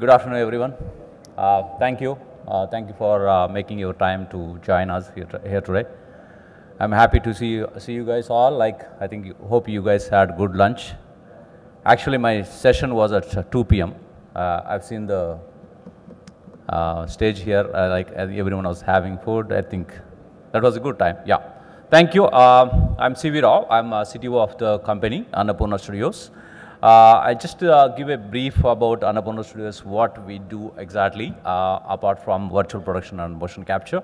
Good afternoon, everyone. Thank you. Thank you for making your time to join us here today. I'm happy to see you guys all. I think hope you guys had good lunch. Actually, my session was at 2 p.m. I've seen the stage here. Everyone was having food. I think that was a good time. Yeah. Thank you. I'm CV Rao. I'm CTO of the company Annapurna Studios. I just give a brief about Annapurna Studios, what we do exactly, apart from virtual production and motion capture.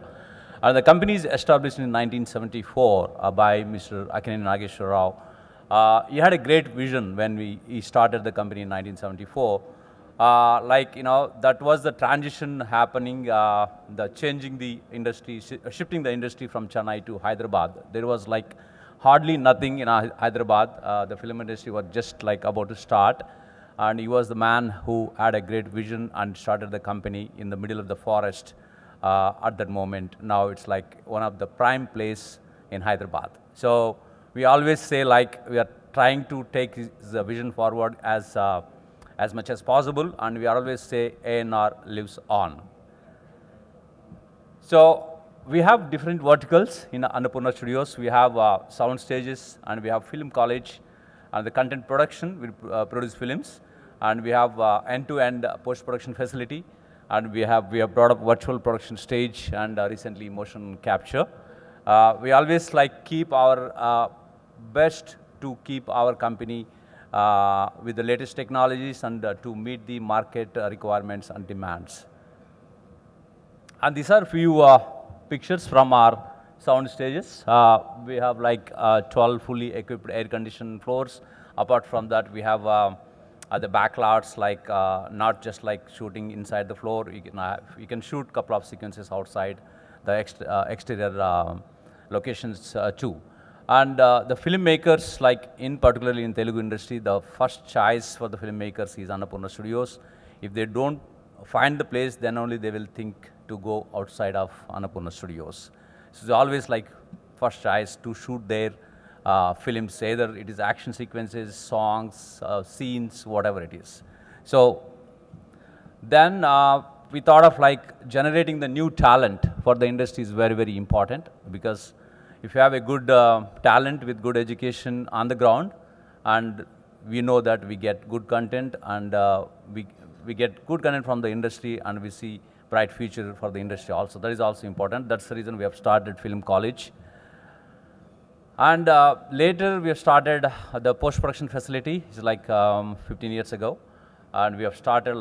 The company is established in 1974 by Mr. Akkineni Nageshwar Rao. He had a great vision when he started the company in 1974. That was the transition happening, the changing the industry, shifting the industry from Chennai to Hyderabad. There was hardly nothing in Hyderabad. The film industry was just about to start, and he was the man who had a great vision and started the company in the middle of the forest at that moment. Now it's one of the prime place in Hyderabad. So we always say we are trying to take the vision forward as much as possible, and we always say A&R lives on. So we have different verticals in Annapurna Studios. We have sound stages, and we have film college, and the content production, we produce films, and we have end-to-end post-production facility, and we have brought up virtual production stage and recently motion capture. We always keep our best to keep our company with the latest technologies and to meet the market requirements and demands. And these are few pictures from our sound stages. We have 12 fully equipped air-conditioned floors. Apart from that, we have the backlots, not just shooting inside the floor. You can shoot a couple of sequences outside the exterior locations too. And the filmmakers, particularly in Telugu industry, the first choice for the filmmakers is Annapurna Studios. If they don't find the place, then only they will think to go outside of Annapurna Studios. So it's always first choice to shoot their films, either it is action sequences, songs, scenes, whatever it is. So then we thought of generating the new talent for the industry is very, very important, because if you have a good talent with good education on the ground, and we know that we get good content, and we get good content from the industry, and we see bright future for the industry also. That is also important. That's the reason we have started Film College. And later we have started the post-production facility. It's 15 years ago. And we have started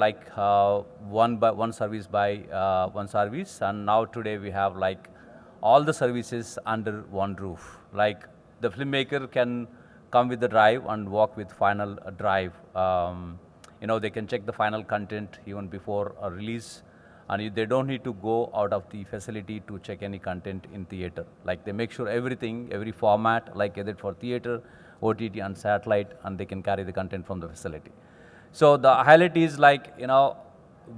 one service by one service. And now today we have all the services under one roof. The filmmaker can come with the drive and work with final drive. They can check the final content even before a release. And they don't need to go out of the facility to check any content in theater. They make sure everything, every format, either for theater, OTT and satellite, and they can carry the content from the facility. So the highlight is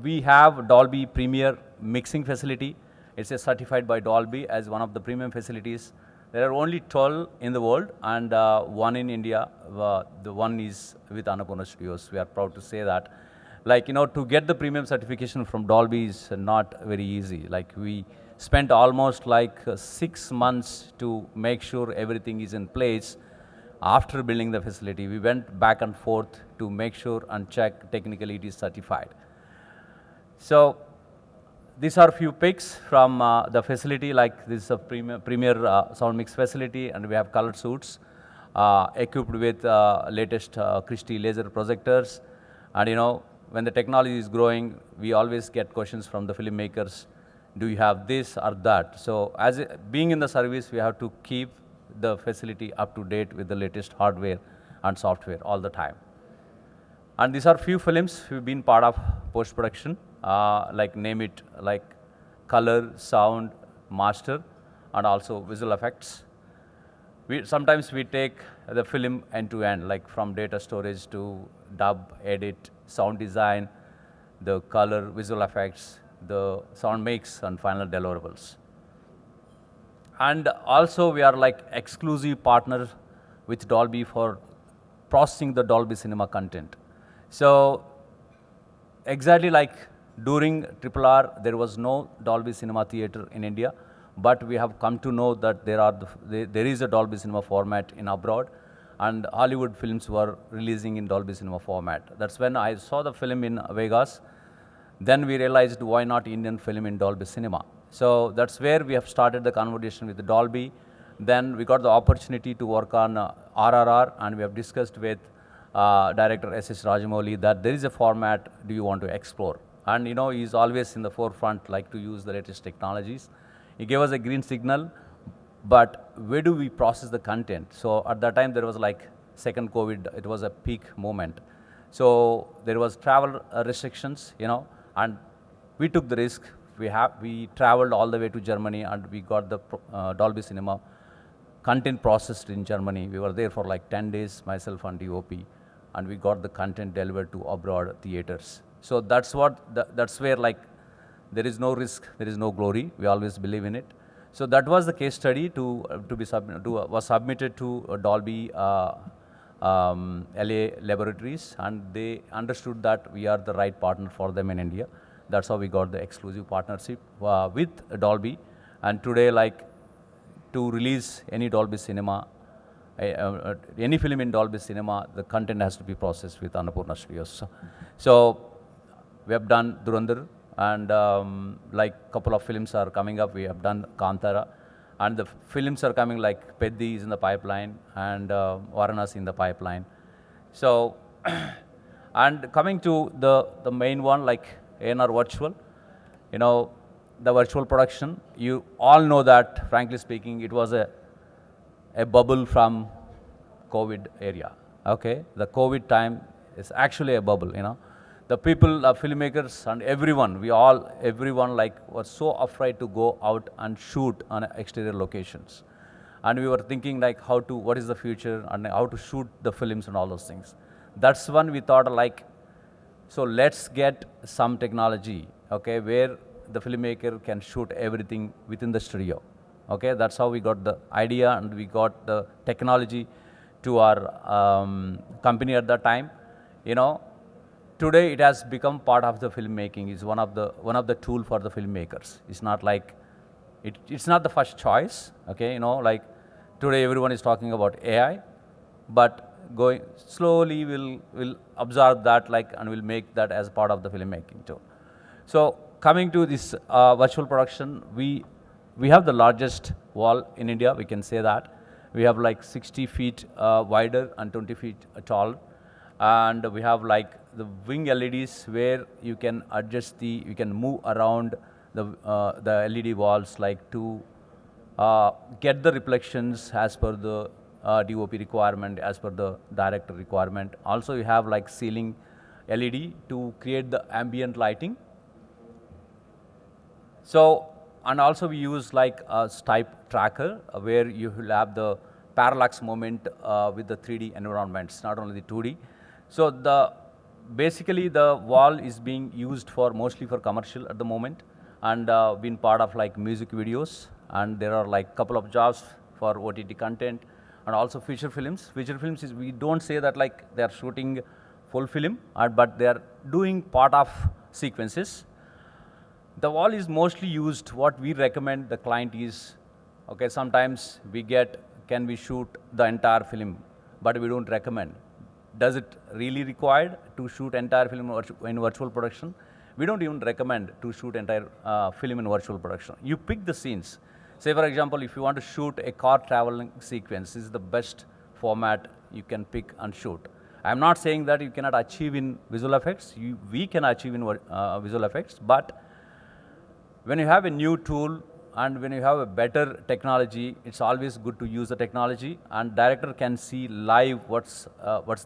we have Dolby Premier mixing facility. It's certified by Dolby as one of the premium facilities. There are only 12 in the world, and one in India. The one is with Annapurna Studios. We are proud to say that. To get the premium certification from Dolby is not very easy. We spent almost 6 months to make sure everything is in place. After building the facility, we went back and forth to make sure and check technically it is certified. So these are few pics from the facility. This is a premier sound mix facility, and we have colored suits equipped with latest Christie laser projectors. And when the technology is growing, we always get questions from the filmmakers, do you have this or that? So being in the service, we have to keep the facility up to date with the latest hardware and software all the time. And these are few films we've been part of post-production, name it, color, sound, master, and also visual effects. Sometimes we take the film end to end, from data storage to dub, edit, sound design, the color, visual effects, the sound mix, and final deliverables. And also we are exclusive partner with Dolby for processing the Dolby Cinema content. So exactly like during Triple R, there was no Dolby Cinema Theater in India, but we have come to know that there is a Dolby Cinema format in abroad, and Hollywood films were releasing in Dolby Cinema format. That's when I saw the film in Vegas. Then we realized, why not Indian film in Dolby Cinema? So that's where we have started the conversation with the Dolby. Then we got the opportunity to work on RRR, and we have discussed with director S.S. Rajamouli that there is a format, do you want to explore? And he's always in the forefront, like to use the latest technologies. He gave us a green signal, but where do we process the content? So at that time, there was like second COVID, it was a peak moment. So there was travel restrictions, and we took the risk. We traveled all the way to Germany, and we got the Dolby Cinema content processed in Germany. We were there for like 10 days, myself and DOP, and we got the content delivered to abroad theaters. So that's where like there is no risk, there is no glory. We always believe in it. So that was the case study was submitted to Dolby LA laboratories, and they understood that we are the right partner for them in India. That's how we got the exclusive partnership with Dolby. And today, like, to release any Dolby Cinema, any film in Dolby Cinema, the content has to be processed with Annapurna Studios. So we have done Durandar, and like couple of films are coming up. We have done Kantara, and the films are coming like Peddi is in the pipeline, and Varanasi in the pipeline. So, and coming to the main one, like ANR Virtual, the virtual production, you all know that, frankly speaking, it was a bubble from COVID area. Okay, the COVID time is actually a bubble. The people, filmmakers, and everyone like was so afraid to go out and shoot on exterior locations, and we were thinking like what is the future and how to shoot the films and all those things. That's when we thought like, so let's get some technology, okay, where the filmmaker can shoot everything within the studio. Okay, that's how we got the idea, and we got the technology to our company at that time. Today it has become part of the filmmaking. It's one of the tool for the filmmakers. It's not like it's not the first choice. Okay, like today everyone is talking about AI, but going slowly we'll observe that and we'll make that as part of the filmmaking too. So coming to this virtual production, we have the largest wall in India. We can say that we have like 60 feet wider and 20 feet tall, and we have like the wing LEDs where you can you can move around the LED walls like to get the reflections as per the DOP requirement, as per the director requirement. Also, you have like ceiling LED to create the ambient lighting. So, and also we use like a type tracker where you will have the parallax moment with the 3D environments, not only the 2D. So basically the wall is being used mostly for commercial at the moment, and been part of like music videos, and there are like couple of jobs for OTT content, and also feature films. Feature films is, we don't say that like they are shooting full film, but they are doing part of sequences. The wall is mostly used, what we recommend the client is, okay, sometimes we get, can we shoot the entire film, but we don't recommend. Does it really required to shoot entire film in virtual production? We don't even recommend to shoot entire film in virtual production. You pick the scenes. Say for example, if you want to shoot a car traveling sequence, this is the best format you can pick and shoot. I'm not saying that you cannot achieve in visual effects. We can achieve in visual effects, but when you have a new tool and when you have a better technology, it's always good to use the technology, and director can see live what's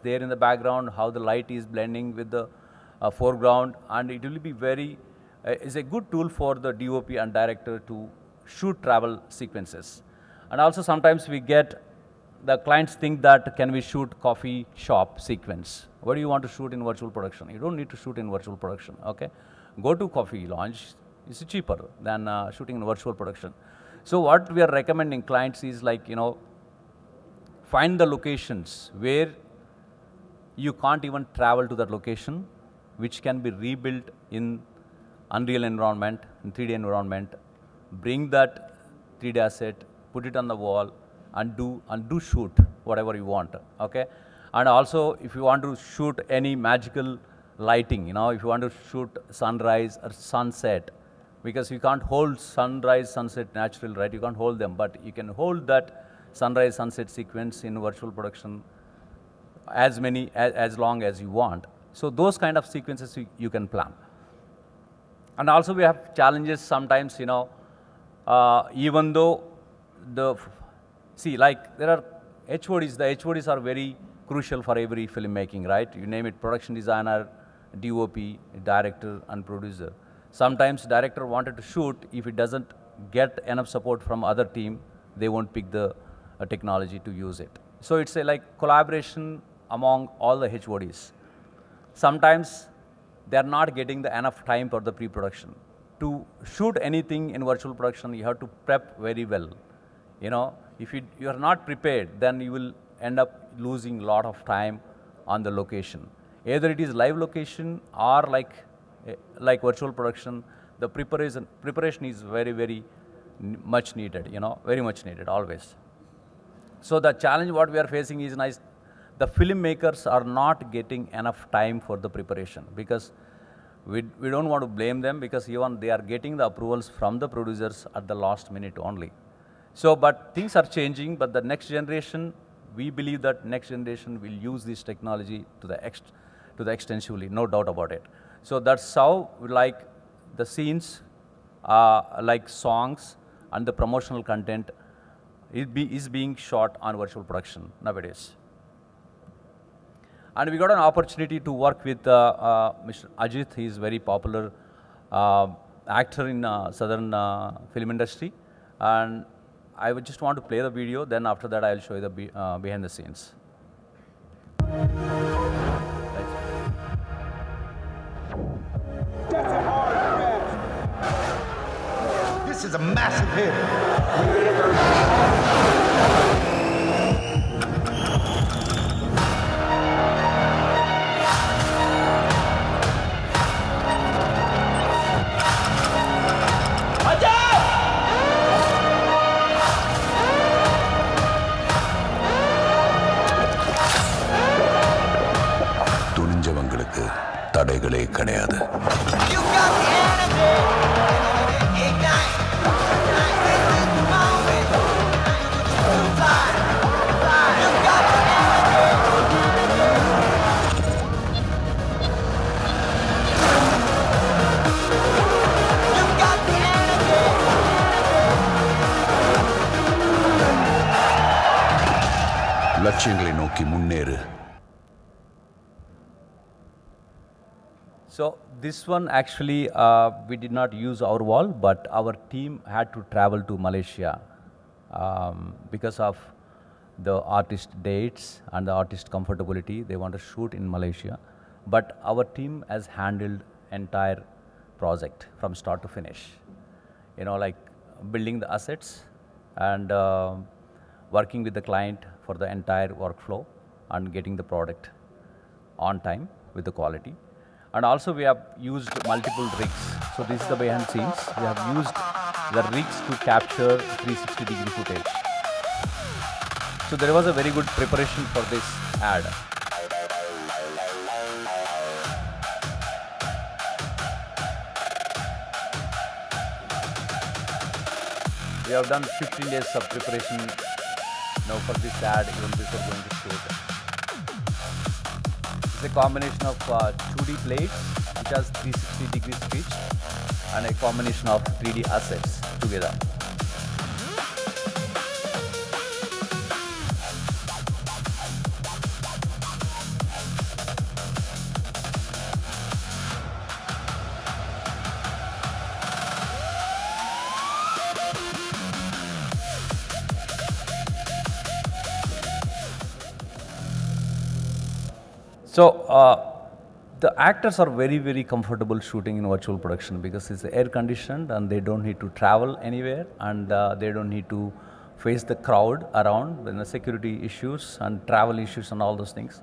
there in the background, how the light is blending with the foreground, and it will be is a good tool for the DOP and director to shoot travel sequences. And also sometimes we get the clients think that can we shoot coffee shop sequence? What do you want to shoot in virtual production? You don't need to shoot in virtual production. Okay, go to coffee lounge. It's cheaper than shooting in virtual production. So what we are recommending clients is like, find the locations where you can't even travel to that location, which can be rebuilt in Unreal environment, in 3D environment, bring that 3D asset, put it on the wall, and do shoot whatever you want, okay? And also, if you want to shoot any magical lighting, if you want to shoot sunrise or sunset, because you can't hold sunrise, sunset natural, right? You can't hold them, but you can hold that sunrise, sunset sequence in virtual production as long as you want. So those kind of sequences you can plan. And also we have challenges sometimes, even though there are HODs, the HODs are very crucial for every filmmaking, right? You name it, production designer, DOP, director, and producer. Sometimes director wanted to shoot, if it doesn't get enough support from other team, they won't pick the technology to use it. So it's a collaboration among all the HODs. Sometimes they are not getting the enough time for the pre-production. To shoot anything in virtual production, you have to prep very well. If you are not prepared, then you will end up losing a lot of time on the location. Either it is live location or like virtual production, the preparation is very, very much needed, very much needed always. So the challenge what we are facing is the filmmakers are not getting enough time for the preparation, because we don't want to blame them, because even they are getting the approvals from the producers at the last minute only. So, but things are changing, but the next generation, we believe that next generation will use this technology to the extensively, no doubt about it. So that's how the scenes, like songs and the promotional content is being shot on virtual production nowadays. And we got an opportunity to work with Mr. Ajit. He is very popular actor in southern film industry. And I would just want to play the video, then after that I'll show you the behind the scenes. That's a hard match. This is a massive hit. துணிஞ்சவங்களுக்கு தடைகளே கிடையாது. லட்சியங்களை நோக்கி முன்னேறு. So this one actually we did not use our wall, but our team had to travel to Malaysia because of the artist dates and the artist comfortability. They want to shoot in Malaysia, but our team has handled entire project from start to finish. Like building the assets and working with the client for the entire workflow and getting the product on time with the quality. And also we have used multiple rigs. So this is the behind scenes. We have used the rigs to capture 360-degree footage. So there was a very good preparation for this ad. We have done 15 days of preparation for this ad even before going to shoot. It's a combination of 2D plates which has 360-degree pitch and a combination of 3D assets together. So the actors are very, very comfortable shooting in virtual production because it's air conditioned and they don't need to travel anywhere, and they don't need to face the crowd around, the security issues and travel issues and all those things.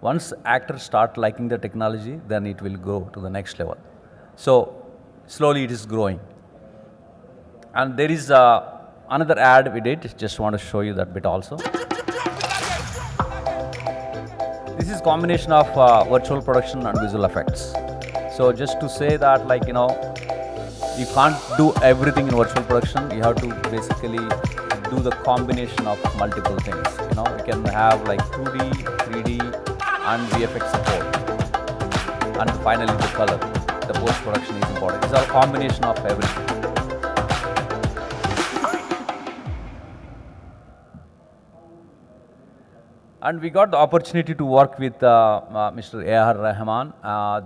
once actors start liking the technology, then it will go to the next level. So slowly it is growing. And there is another ad we did, just want to show you that bit also. This is combination of virtual production and visual effects. So just to say that, like, you can't do everything in virtual production. You have to basically do the combination of multiple things. You can have like 2D, 3D, and VFX support. And finally the color, the post-production is important. It's a combination of everything. And we got the opportunity to work with Mr. A.R. Rahman.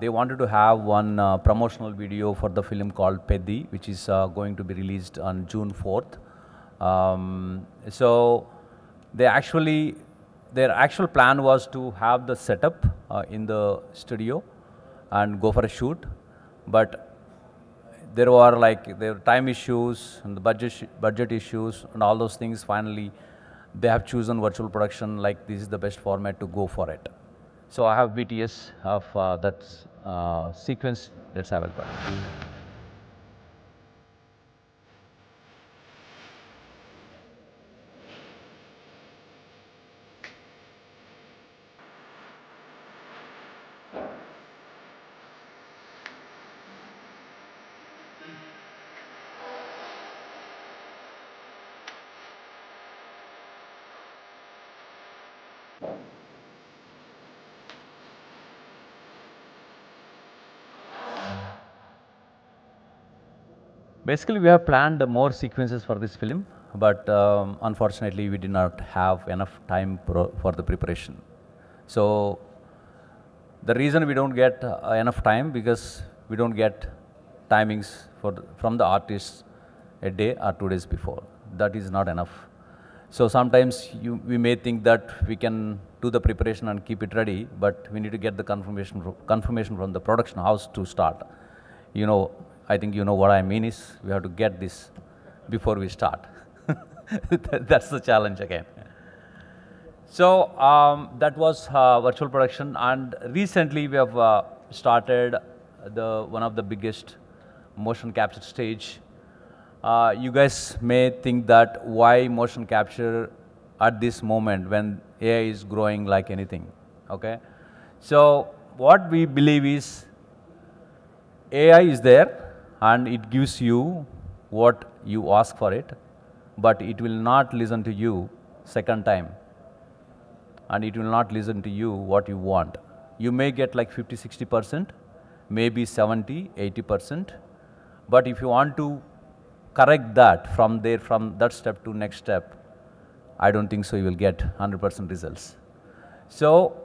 They wanted to have one promotional video for the film called Peddi, which is going to be released on June 4th. So their actual plan was to have the setup in the studio and go for a shoot, but there were time issues and the budget issues and all those things. Finally, they have chosen virtual production, like this is the best format to go for it. So I have BTS of that sequence. Let's have a look. Basically, we have planned more sequences for this film, but unfortunately, we did not have enough time for the preparation. So the reason we don't get enough time, because we don't get timings from the artists a day or 2 days before. That is not enough. So sometimes we may think that we can do the preparation and keep it ready, but we need to get the confirmation from the production house to start. I think you know what I mean is we have to get this before we start. That's the challenge again. So that was virtual production, and recently we have started one of the biggest motion capture stage. You guys may think that why motion capture at this moment when AI is growing like anything, okay? So what we believe is AI is there and it gives you what you ask for it, but it will not listen to you second time, and it will not listen to you what you want. You may get like 50-60%, maybe 70-80%, but if you want to correct that from that step to next step, I don't think so you will get 100% results. So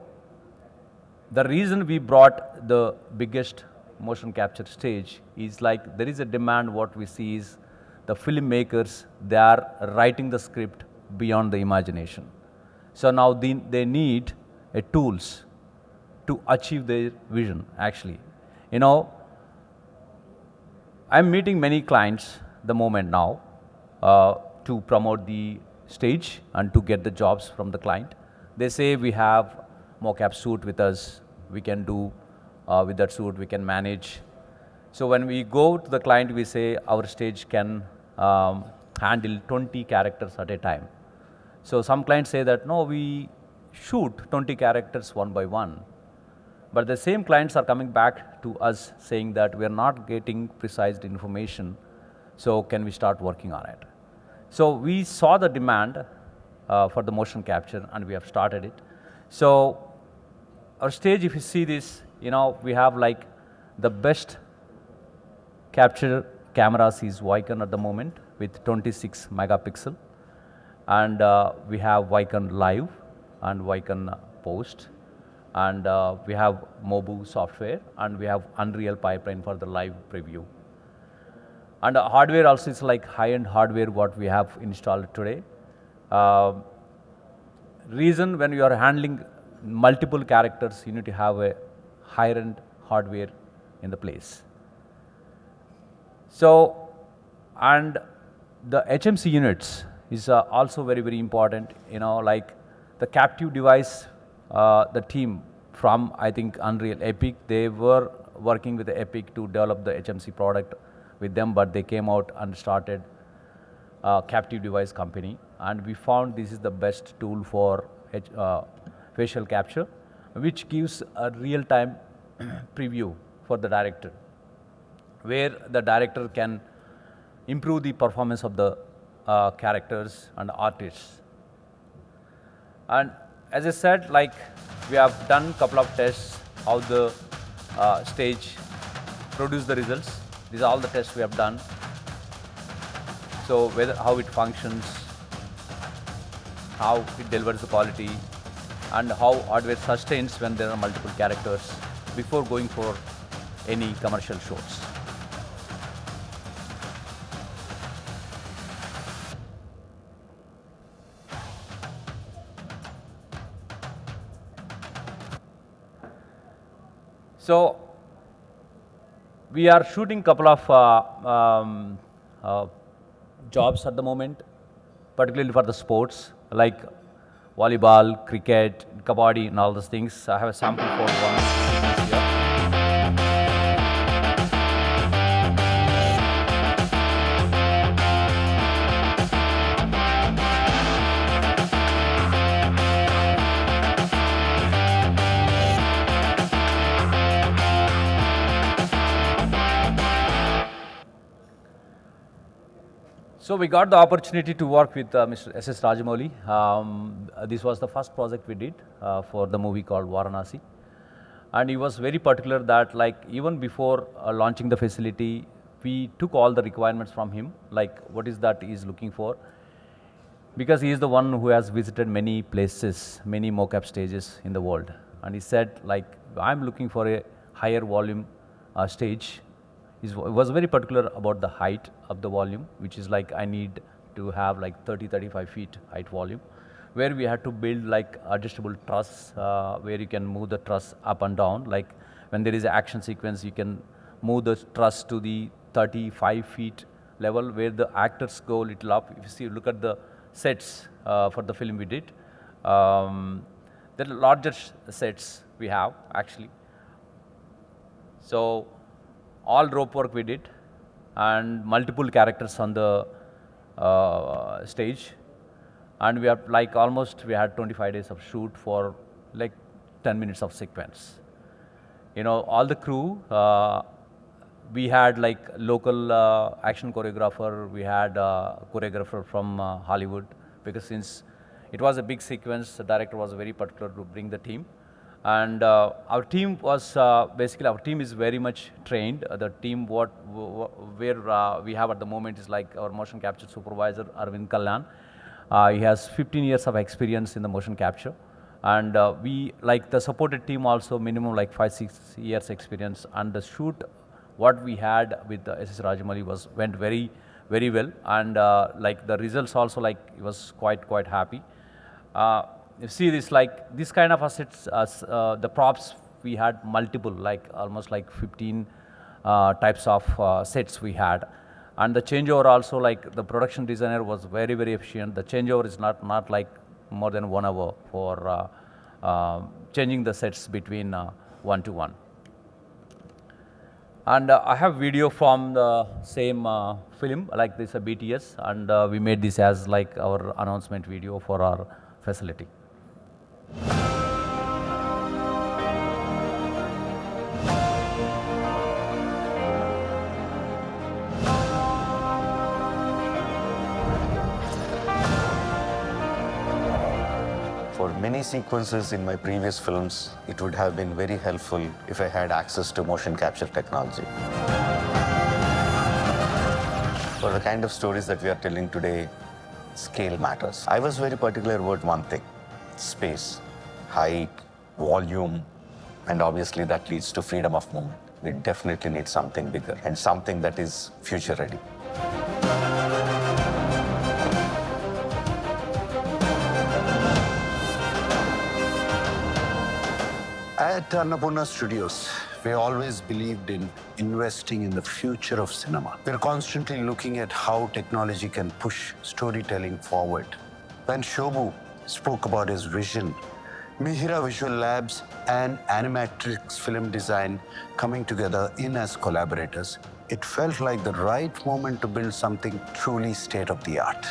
the reason we brought the biggest motion capture stage is like there is a demand. What we see is the filmmakers, they are writing the script beyond the imagination. So now they need tools to achieve their vision actually. I'm meeting many clients the moment now to promote the stage and to get the jobs from the client. They say we have mocap suit with us, we can do with that suit, we can manage. So when we go to the client, we say our stage can handle 20 characters at a time. So some clients say that no, we shoot 20 characters one by one. But the same clients are coming back to us saying that we are not getting precise information, so can we start working on it? So we saw the demand for the motion capture and we have started it. So our stage, if you see this, we have like the best capture cameras is Vicon at the moment with 26 megapixel, and we have Vicon Live and Vicon Post, and we have Mobu software, and we have Unreal Pipeline for the live preview. And hardware also is like high-end hardware what we have installed today. Reason when you are handling multiple characters, you need to have a higher-end hardware in the place. So, and the HMC units is also very, very important. Like the captive device, the team from, I think, Unreal Epic. They were working with the Epic to develop the HMC product with them, but they came out and started a captive device company. And we found this is the best tool for facial capture, which gives a real-time preview for the director, where the director can improve the performance of the characters and artists. And as I said, like, we have done a couple of tests how the stage produce the results. These are all the tests we have done. So how it functions, how it delivers the quality, and how hardware sustains when there are multiple characters before going for any commercial shots. So we are shooting couple of jobs at the moment, particularly for the sports like volleyball, cricket, kabaddi, and all those things. I have a sample for one sequence here. So we got the opportunity to work with Mr. S.S. Rajamouli. This was the first project we did for the movie called Varanasi. And he was very particular that, like, even before launching the facility, we took all the requirements from him, like what is that he is looking for. Because he is the one who has visited many places, many mocap stages in the world. And he said, like, I'm looking for a higher volume stage. He was very particular about the height of the volume, which is like, I need to have like 30-35 feet height volume, where we had to build like adjustable truss, where you can move the truss up and down. Like when there is an action sequence, you can move the truss to the 35 feet level, where the actors go a little up. If you see, look at the sets for the film we did. The largest sets we have actually. So all rope work we did, and multiple characters on the stage. And we have like almost, we had 25 days of shoot for like 10 minutes of sequence. You know, all the crew, we had like local action choreographer, we had a choreographer from Hollywood, because since it was a big sequence, the director was very particular to bring the team. And our team was, basically our team is very much trained. The team where we have at the moment is like our motion capture supervisor, Arvind Kalyan. He has 15 years of experience in the motion capture. And we, like the supported team also, minimum like 5-6 years experience. And the shoot, what we had with S.S. Rajamouli went very, very well. And like the results also, like, he was quite happy. You see this, like this kind of assets, the props, we had multiple, like almost like 15 types of sets we had. And the changeover also, like the production designer was very, very efficient. The changeover is not like more than 1 hour for changing the sets between 1 to 1. And I have video from the same film, like this BTS, and we made this as like our announcement video for our facility. For many sequences in my previous films, it would have been very helpful if I had access to motion capture technology. For the kind of stories that we are telling today, scale matters. I was very particular about one thing: space, height, volume, and obviously that leads to freedom of movement. We definitely need something bigger and something that is future ready. At Annapurna Studios, we always believed in investing in the future of cinema. We're constantly looking at how technology can push storytelling forward. When Shobhu spoke about his vision, Mihira Visual Labs and Animatrix Film Design coming together in as collaborators, it felt like the right moment to build something truly state-of-the-art.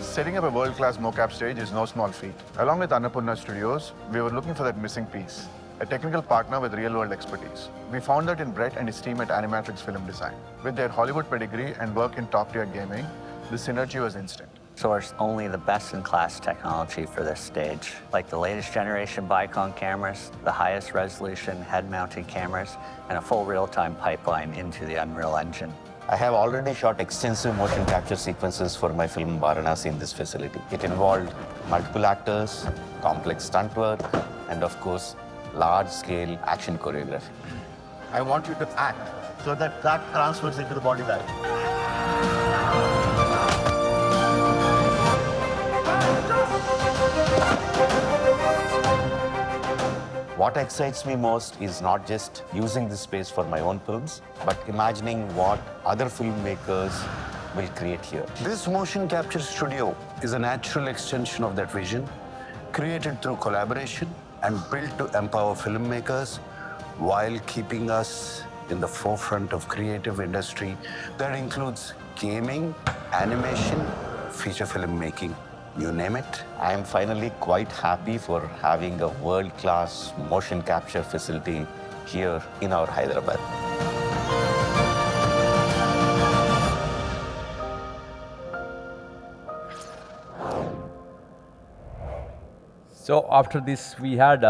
Setting up a world-class mocap stage is no small feat. Along with Annapurna Studios, we were looking for that missing piece, a technical partner with real-world expertise. We found that in Brett and his team at Animatrix Film Design. With their Hollywood pedigree and work in top-tier gaming, the synergy was instant. Source only the best-in-class technology for this stage, like the latest generation Bicon cameras, the highest resolution head-mounted cameras, and a full real-time pipeline into the Unreal Engine. I have already shot extensive motion capture sequences for my film Varanasi in this facility. It involved multiple actors, complex stunt work, and of course, large-scale action choreography. I want you to act so that transfers into the body language. What excites me most is not just using this space for my own films, but imagining what other filmmakers will create here. This motion capture studio is a natural extension of that vision, created through collaboration and built to empower filmmakers while keeping us in the forefront of creative industry that includes gaming, animation, feature filmmaking, you name it. I am finally quite happy for having a world-class motion capture facility here in our Hyderabad. So after this, we had,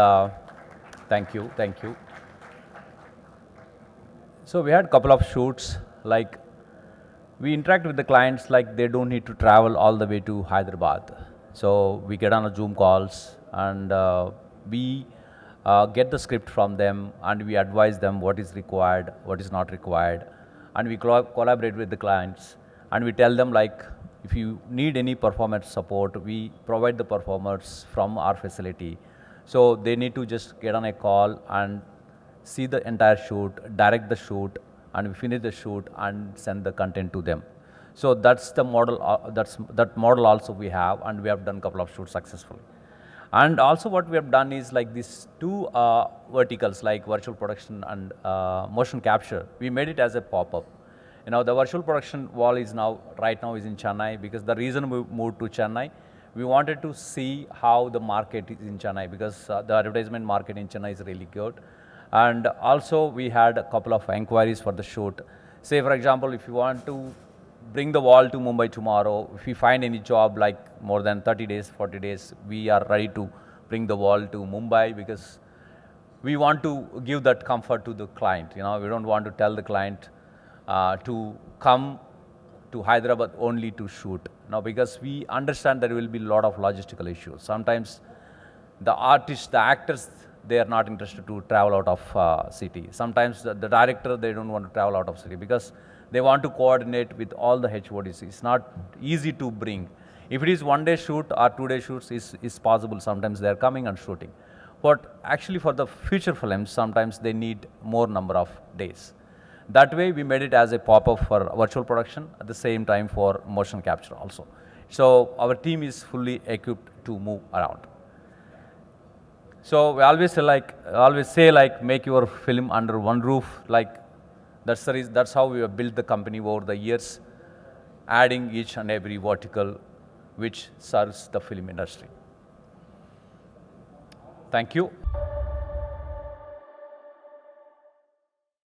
thank you. So we had a couple of shoots, like we interact with the clients like they don't need to travel all the way to Hyderabad. So we get on a Zoom calls and we get the script from them and we advise them what is required, what is not required. And we collaborate with the clients and we tell them like, if you need any performance support, we provide the performers from our facility. So they need to just get on a call and see the entire shoot, direct the shoot, and we finish the shoot and send the content to them. So that's the model. That model also we have, and we have done a couple of shoots successfully. And also what we have done is like these two verticals, like virtual production and motion capture. We made it as a pop-up. You know, the virtual production wall is right now is in Chennai, because the reason we moved to Chennai, we wanted to see how the market is in Chennai, because the advertisement market in Chennai is really good. And also we had a couple of inquiries for the shoot. Say for example, if you want to bring the wall to Mumbai tomorrow, if we find any job like more than 30 days, 40 days, we are ready to bring the wall to Mumbai, because we want to give that comfort to the client. You know, we don't want to tell the client to come to Hyderabad only to shoot. No, because we understand there will be a lot of logistical issues. Sometimes the artists, the actors, they are not interested to travel out of city. Sometimes the director, they don't want to travel out of city because they want to coordinate with all the HODs. It's not easy to bring. If it is 1 day shoot or 2 day shoots, is possible. Sometimes they are coming and shooting. But actually for the feature films, sometimes they need more number of days. That way we made it as a pop-up for virtual production, at the same time for motion capture also. So our team is fully equipped to move around. So we always say like make your film under one roof. Like that's the reason, that's how we have built the company over the years, adding each and every vertical which serves the film industry. Thank you.